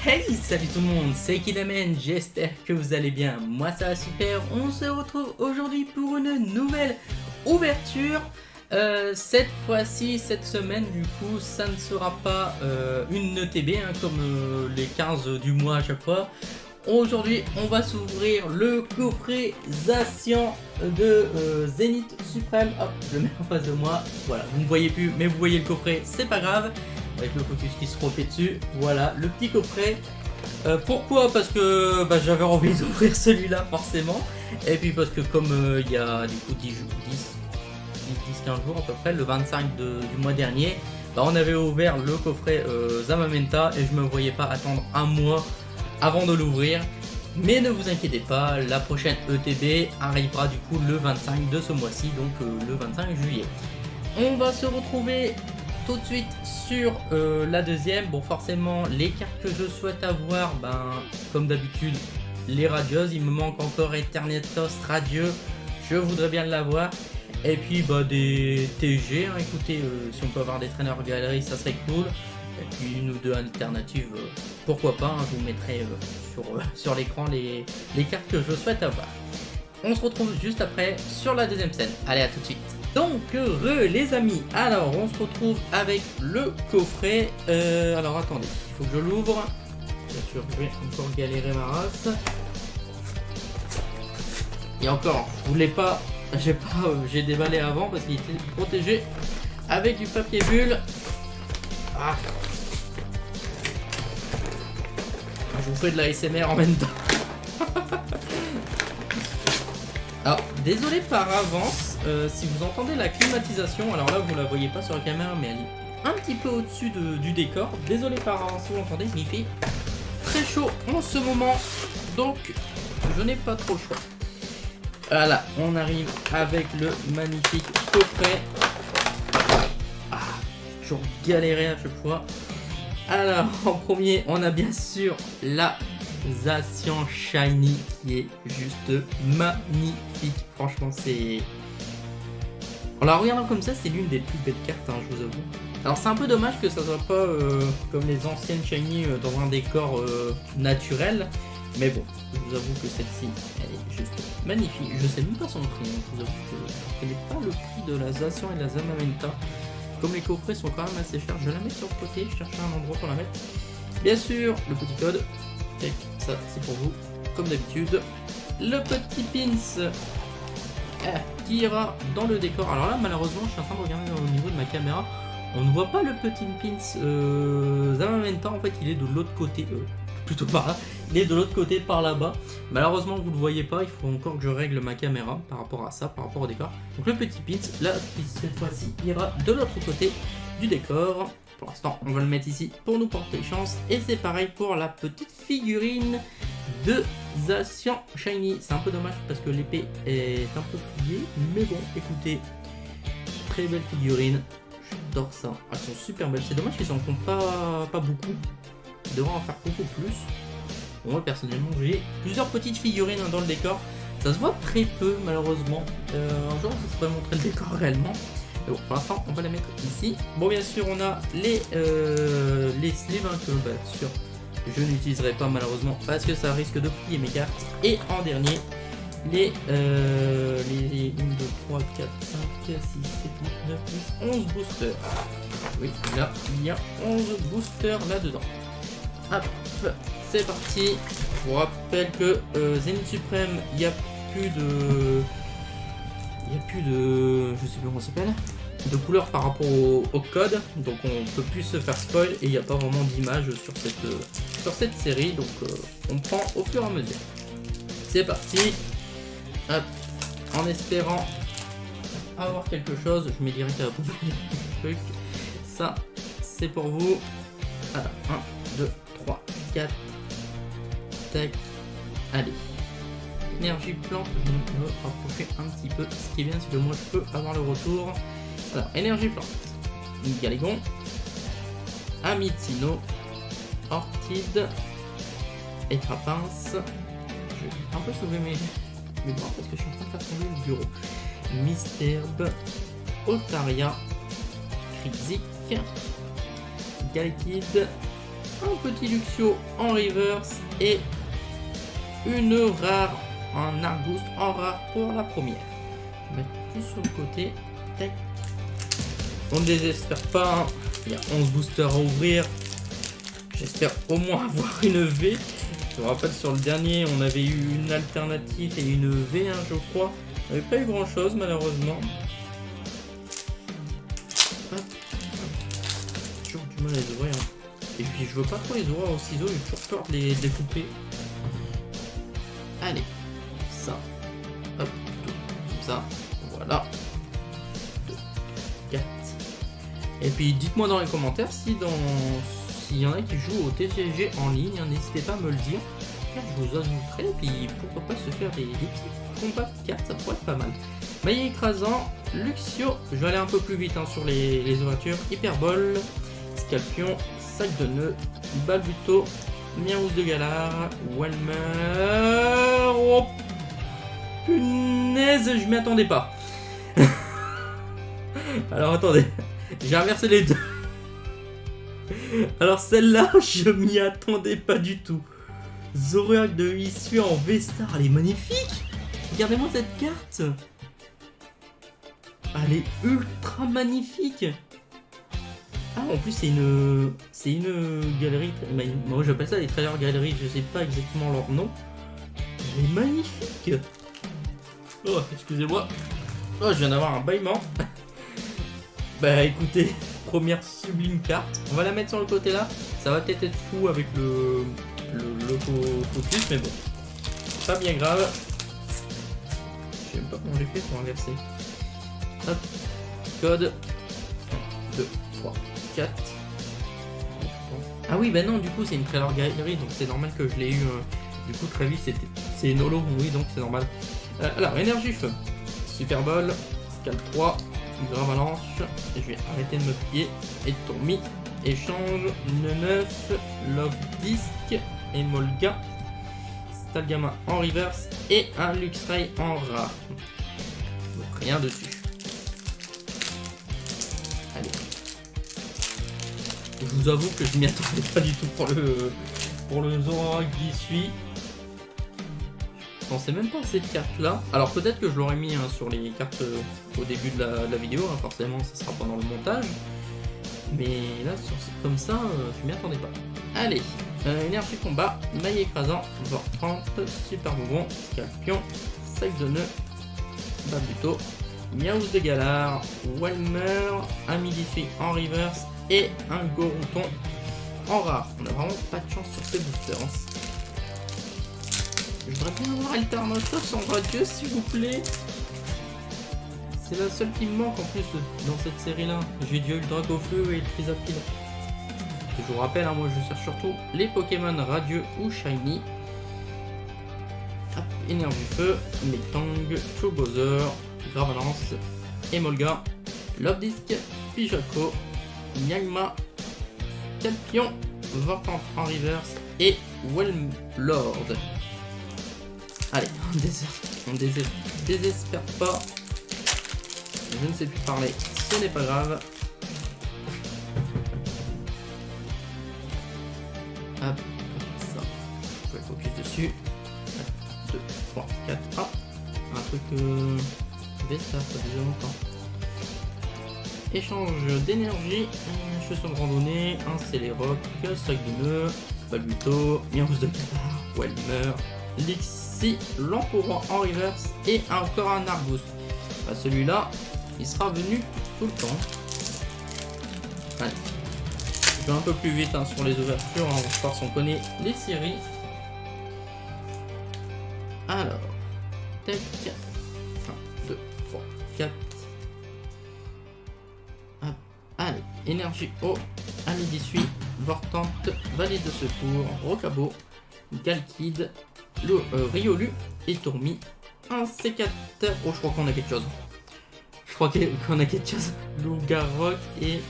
Hey, salut tout le monde, c'est Kidamen, j'espère que vous allez bien, moi ça va super, on se retrouve aujourd'hui pour une nouvelle ouverture. Cette fois-ci, cette semaine, du coup, ça ne sera pas une ETB comme les 15 du mois à chaque fois. Aujourd'hui, on va s'ouvrir le coffret Zacian de Zénith Suprême. Hop, je le mets en face de moi. Voilà, vous ne voyez plus, mais vous voyez le coffret, c'est pas grave. Avec le focus qui se refait dessus. Voilà, le petit coffret. Pourquoi? Parce que j'avais envie d'ouvrir celui-là, forcément. Et puis parce que comme il y a du coup 10-15 jours à peu près, le 25 du mois dernier, on avait ouvert le coffret Zamamenta et je me voyais pas attendre un mois avant de l'ouvrir. Mais ne vous inquiétez pas, la prochaine ETB arrivera du coup le 25 de ce mois-ci, donc le 25 juillet. On va se retrouver tout de suite sur la deuxième. Bon, forcément, les cartes que je souhaite avoir, comme d'habitude, les radieuses. Il me manque encore Eternatus radieux, je voudrais bien l'avoir. Et puis des TG, écoutez, si on peut avoir des traîneurs galeries, ça serait cool. Et puis une ou deux alternatives, pourquoi pas, je vous mettrai sur l'écran les cartes que je souhaite avoir. On se retrouve juste après sur la deuxième scène. Allez, à tout de suite. Donc les amis, alors on se retrouve avec le coffret. Alors attendez, il faut que je l'ouvre. Bien sûr, je vais encore galérer ma race. Et encore, je voulais pas, j'ai déballé avant parce qu'il était protégé avec du papier bulle. Ah. Je vous fais de la ASMR en même temps. Alors, désolé par avance, si vous entendez la climatisation, alors là vous la voyez pas sur la caméra, mais elle est un petit peu au-dessus du décor. Désolé par avance si vous l'entendez, mais il fait très chaud en ce moment, donc je n'ai pas trop le choix. Voilà, on arrive avec le magnifique coffret. Ah, j'ai toujours galéré à chaque fois. Alors, en premier, on a bien sûr la Zacian Shiny qui est juste magnifique. Franchement, c'est... En la regardant comme ça, c'est l'une des plus belles cartes, je vous avoue. Alors, c'est un peu dommage que ça soit pas comme les anciennes Shiny dans un décor naturel. Mais bon, je vous avoue que celle-ci, elle est juste magnifique. Je sais même pas son prix, je vous avoue que je connais pas le prix de la Zacian et de la Zamamenta. Comme les coffrets sont quand même assez chers, je vais la mettre sur le côté, je cherche un endroit pour la mettre. Bien sûr, le petit code. Et ça, c'est pour vous, comme d'habitude. Le petit pins qui ira dans le décor. Alors là, malheureusement, je suis en train de regarder au niveau de ma caméra. On ne voit pas le petit pins Zamamenta. En fait, il est de l'autre côté, plutôt par là. Il est de l'autre côté, par là-bas. Malheureusement, vous ne le voyez pas. Il faut encore que je règle ma caméra par rapport à ça, par rapport au décor. Donc le petit pins, là, qui cette fois-ci ira de l'autre côté du décor. Pour l'instant, on va le mettre ici pour nous porter chance. Et c'est pareil pour la petite figurine de Zacian Shiny. C'est un peu dommage parce que l'épée est un peu pliée. Mais bon, écoutez, très belle figurine. J'adore ça. Elles sont super belles. C'est dommage qu'ils en font pas beaucoup. Ils devraient en faire beaucoup plus. Moi, personnellement, j'ai plusieurs petites figurines dans le décor. Ça se voit très peu, malheureusement. Un jour, je pourrais montrer le décor réellement. Mais bon, pour l'instant, on va la mettre ici. Bon, bien sûr, on a les sleeves que sûr, je n'utiliserai pas malheureusement parce que ça risque de plier mes cartes. Et en dernier, les 1, 2, 3, 4, 5, 6, 7, 8, 9, 10, 11 boosters. Oui, là, il y a 11 boosters là-dedans. Hop, c'est parti. Je vous rappelle que Zénith Suprême, il n'y a plus de... je sais plus comment ça s'appelle, de couleurs par rapport au code, donc on peut plus se faire spoil et il n'y a pas vraiment d'image sur cette série, donc on prend au fur et à mesure. C'est parti. Hop, en espérant avoir quelque chose, je mets direct à la poubelle le truc. Ça, c'est pour vous. Voilà, 1, 2, 3, 4. Tac. Allez. Énergie plante, je vais me rapprocher un petit peu. Ce qui est bien, c'est que moi je peux avoir le retour. Alors, énergie plante. Galigon. Amitsino. Orchid. Et Trapince. Je vais un peu sauver mes bras parce que je suis en train de faire tomber le bureau. Misterbe. Otaria. Krizik. Galkid. un petit Luxio en reverse et une rare, un Arc-Boost en rare pour la première. Je vais mettre tout sur le côté. Tac. On ne désespère pas, hein. Il y a 11 boosters à ouvrir. J'espère au moins avoir une V. Je me rappelle sur le dernier, on avait eu une alternative et une V, hein, je crois. On n'avait pas eu grand chose malheureusement. Hop. J'ai toujours du mal à les ouvrir. Hein. Et puis je veux pas trop les ouvrir au ciseau, j'ai toujours peur de les couper. Allez, ça. Hop, comme ça. Voilà. 2, 4. Et puis dites-moi dans les commentaires si s'il y en a qui jouent au TCG en ligne, hein, n'hésitez pas à me le dire. Je vous ajouterai, et puis pourquoi pas se faire des petits combats de cartes, ça pourrait être pas mal. Maillet écrasant, Luxio, je vais aller un peu plus vite hein, sur les ouvertures. Hyperbole, Scorpion, Sac de nœuds, Balbuto, Miaouz de Galar, Walmer. Oh punaise, je m'y attendais pas. Alors attendez, j'ai inversé les deux. Alors celle-là, je m'y attendais pas du tout. Zoroark de issue en V-Star, elle est magnifique. Regardez-moi cette carte. Elle est ultra magnifique. Ah, en plus c'est une galerie. Moi j'appelle ça des trailers galeries, je sais pas exactement leur nom. Elle est magnifique. Oh, excusez-moi. Oh, je viens d'avoir un bâillement. Bah écoutez, première sublime carte. On va la mettre sur le côté là. Ça va peut-être être fou avec le focus, mais bon. Pas bien grave. Je sais même pas comment j'ai fait pour inverser. Hop. Code. 1, 2, 3, 4. Ah oui, bah non, du coup c'est une trailer galerie, donc c'est normal que je l'ai eu. Du coup très vite c'est une holo, oui, donc c'est normal. Alors, énergie feu. Super Ball. Scale 3. Gravalanche. Et je vais arrêter de me plier. Et Tourmi. Échange. 9. Love Disc. Emolga. Stalgama en reverse. Et un Luxray en rare. Donc rien dessus. Allez. Je vous avoue que je m'y attendais pas du tout pour le Zoroark qui suit. Je pensais même pas à cette carte là. Alors peut-être que je l'aurais mis hein, sur les cartes au début de la vidéo, hein, forcément ça sera pendant le montage. Mais là sur comme ça, je m'y attendais pas. Allez, énergie combat, maillet écrasant, Vorpante, super bonbon, Scorpion, sac de nœuds, Babuto, Miaouz de Galar, Walmer, un Midifree en reverse et un Gorouton en rare. On a vraiment pas de chance sur ces boosters. Hein. Je voudrais bien avoir Alternatus en radieux s'il vous plaît. C'est la seule qui me manque en plus dans cette série là. J'ai déjà eu le Dracofeu et le Trisapil. Je vous rappelle, hein, moi je cherche surtout les Pokémon radieux ou shiny. Hop, énergie feu, Metang, Chobozor, Gravalance, Emolga, Love Disc, Pijako, Nyagma, Scorpion, Vorpante en reverse et Whelmlord. Allez, on désespère pas. Je ne sais plus parler, ce n'est pas grave. Hop, ça. Je vais focus dessus. 1, 2, 3, 4. Ah, un truc Vesta, ça fait déjà longtemps. Échange d'énergie, chaussons de randonnée, un Céléroc, sac de nœuds, Balbuto, Miaouz de Galar, Walmer, Lixi, Lampourant en reverse et encore un Arc-Boost. Bah, celui-là, il sera venu tout le temps. Allez. Je vais un peu plus vite hein, sur les ouvertures, hein, parce qu'on connaît les séries. Alors, tac, 1, 2, 3, 4. Hop. Allez, énergie eau, ami d'issue, Vortante, valide de secours, Rocabo, Galkid, Riolu et Tourmi, un sécateur. Oh, je crois qu'on a quelque chose. Loup-Garrock et.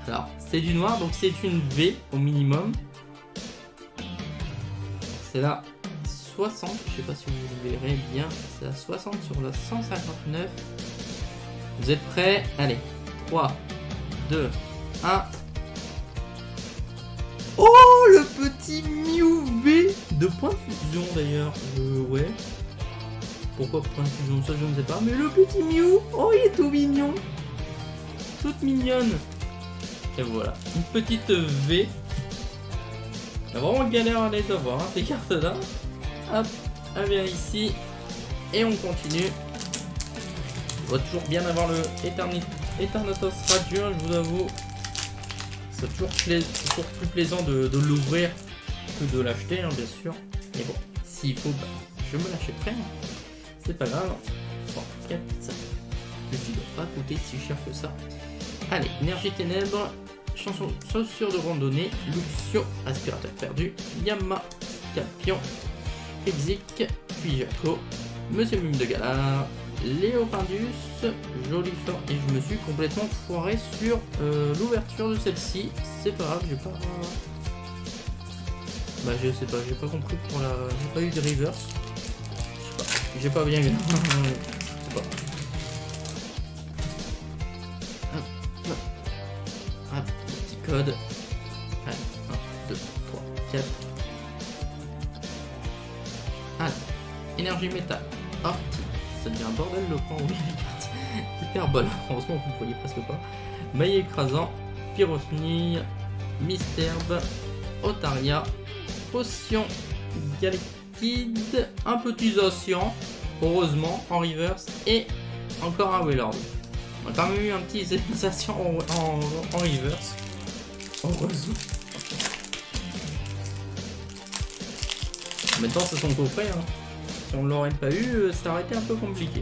Alors, c'est du noir, donc c'est une V au minimum. C'est la 60, je sais pas si vous verrez bien. C'est la 60 sur la 159. Vous êtes prêts? Allez, 3, 2, 1. petit Mew V de point de fusion d'ailleurs. Ouais. Pourquoi point de fusion, ça je ne sais pas. Mais le petit Mew, oh il est tout mignon. Toute mignonne. Et voilà, une petite V. On a vraiment galère à les avoir, hein, ces cartes-là. Hop, elle vient ici. Et on continue. On va toujours bien avoir le Eternatus Radieux, je vous avoue. C'est toujours plus plaisant de l'ouvrir que de l'acheter, hein, bien sûr. Mais bon, s'il faut, bah, je me l'achèterai. Hein. C'est pas grave. 3, 4, ça. Le jeu doit pas coûter si cher que ça. Allez, Énergie Ténèbres, Chaussure de randonnée, Luxio, Aspirateur perdu, Yama, Capion, Exik, puis Jaco, Monsieur Mime de Galar, Léopardus, joli fort, et je me suis complètement foiré sur l'ouverture de celle-ci. C'est pas grave, j'ai pas. Bah, je sais pas, j'ai pas compris pour la. J'ai pas eu de reverse. Je sais pas, j'ai pas bien. Je sais pas. Hop, petit code. Allez, 1, 2, 3, 4. Allez, énergie métal. Oh, ça devient un bordel le point où il y a les cartes. Hyperbole, heureusement vous ne voyez presque pas. Maille écrasant, Pyrosnille, Mysterbe, Otaria, Potion, Galekid, un petit Océan, heureusement, en reverse, et encore un Wailord. On a quand même eu un petit sensation en reverse. Heureusement. Maintenant c'est son coffret, hein. Si on l'aurait pas eu, ça aurait été un peu compliqué.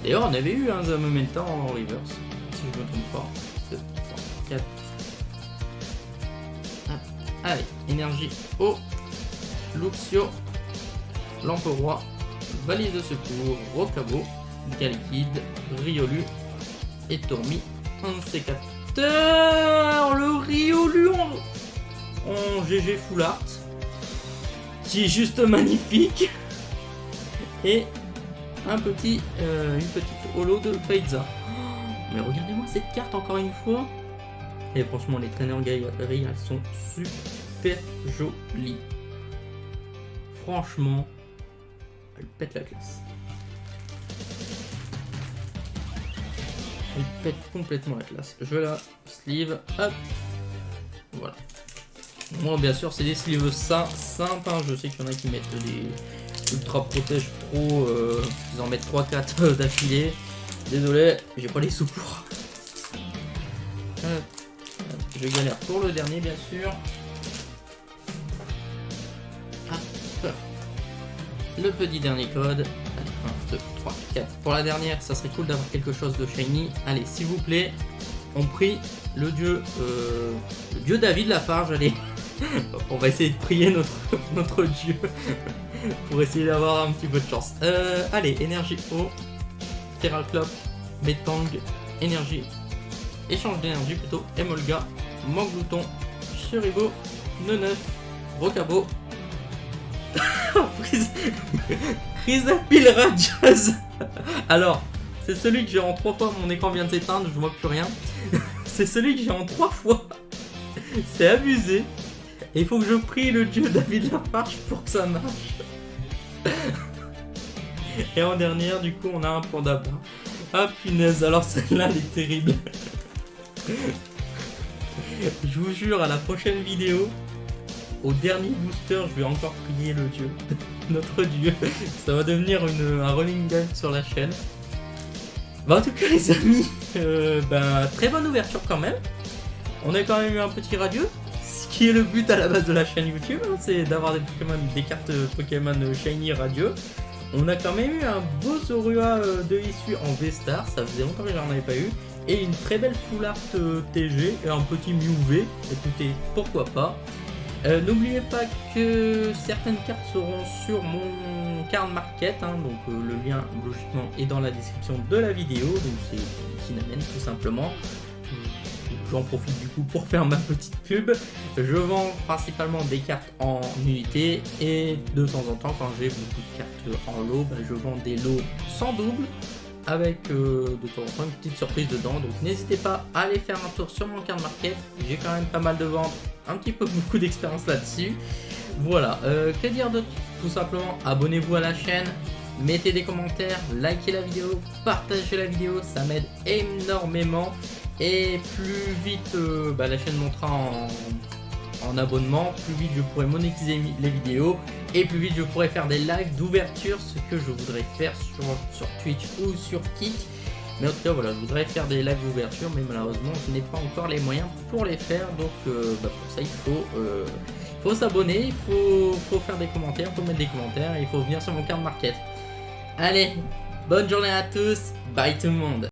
D'ailleurs, on avait eu un Momentum en reverse, si je ne me trompe pas. 2, 3, 4. Allez, énergie eau, Luxio, Lampe Roi, Valise de secours, Rocabo, Galekid, Riolu et Tormi, un sécateur, le Riolu en GG Full Art, qui est juste magnifique. Et une petite holo de Faiza. Mais regardez-moi cette carte encore une fois. Et franchement, les traîneurs galeries, elles sont super jolies. Franchement, elles pètent la classe. Elles pètent complètement la classe. Je la sleeve, hop. Voilà. Moi, bien sûr, c'est des sleeves simples. Hein. Je sais qu'il y en a qui mettent des Ultra Protège Pro, ils en mettent 3-4 d'affilée. Désolé, j'ai pas les sous pour. Je galère pour le dernier, bien sûr. Hop. Le petit dernier code. Allez, 1, 2, 3, 4. Pour la dernière, ça serait cool d'avoir quelque chose de shiny. Allez, s'il vous plaît, on prie le dieu David Lafarge. Allez, on va essayer de prier notre dieu. Pour essayer d'avoir un petit peu de chance. Allez, énergie eau, Terraclop, Metang, énergie, échange d'énergie plutôt, Emolga, Manglouton, Chiribo, Neneuf, Rocabo, Chrysapile radieuse. Alors, c'est celui que j'ai en 3 fois, mon écran vient de s'éteindre, je vois plus rien. C'est celui que j'ai en 3 fois. C'est abusé. Et il faut que je prie le dieu David Lafarge pour que ça marche. Et en dernière, du coup, on a un panda bas. Ah punaise, alors celle-là, elle est terrible. Je vous jure, à la prochaine vidéo, au dernier booster, je vais encore prier le dieu. Notre dieu. Ça va devenir un running gag sur la chaîne. Bah, en tout cas, les amis, très bonne ouverture quand même. On a quand même eu un petit radieux. Qui est le but à la base de la chaîne YouTube, hein, c'est d'avoir des cartes Pokémon Shiny radieux. On a quand même eu un beau Zorua de issue en V-Star, ça faisait longtemps que j'en avais pas eu, et une très belle Full Art TG et un petit Mew V. Écoutez, pourquoi pas. N'oubliez pas que certaines cartes seront sur mon card market, hein, donc le lien logiquement est dans la description de la vidéo, donc c'est Cinnamon tout simplement. J'en profite du coup pour faire ma petite pub. Je vends principalement des cartes en unité et de temps en temps, quand j'ai beaucoup de cartes en lot, je vends des lots sans double avec de temps en temps une petite surprise dedans. Donc n'hésitez pas à aller faire un tour sur mon card market. J'ai quand même pas mal de ventes un petit peu beaucoup d'expérience là-dessus. Voilà, que dire d'autre? Tout simplement, abonnez-vous à la chaîne, mettez des commentaires, likez la vidéo, partagez la vidéo, ça m'aide énormément. Et plus vite la chaîne montera en abonnement, plus vite je pourrai monétiser les vidéos et plus vite je pourrai faire des lives d'ouverture, ce que je voudrais faire sur Twitch ou sur Kick. Mais en tout cas voilà, je voudrais faire des lives d'ouverture, mais malheureusement je n'ai pas encore les moyens pour les faire. Donc pour ça il faut s'abonner, il faut faire des commentaires, il faut mettre des commentaires et il faut venir sur mon card market. Allez, bonne journée à tous, bye tout le monde.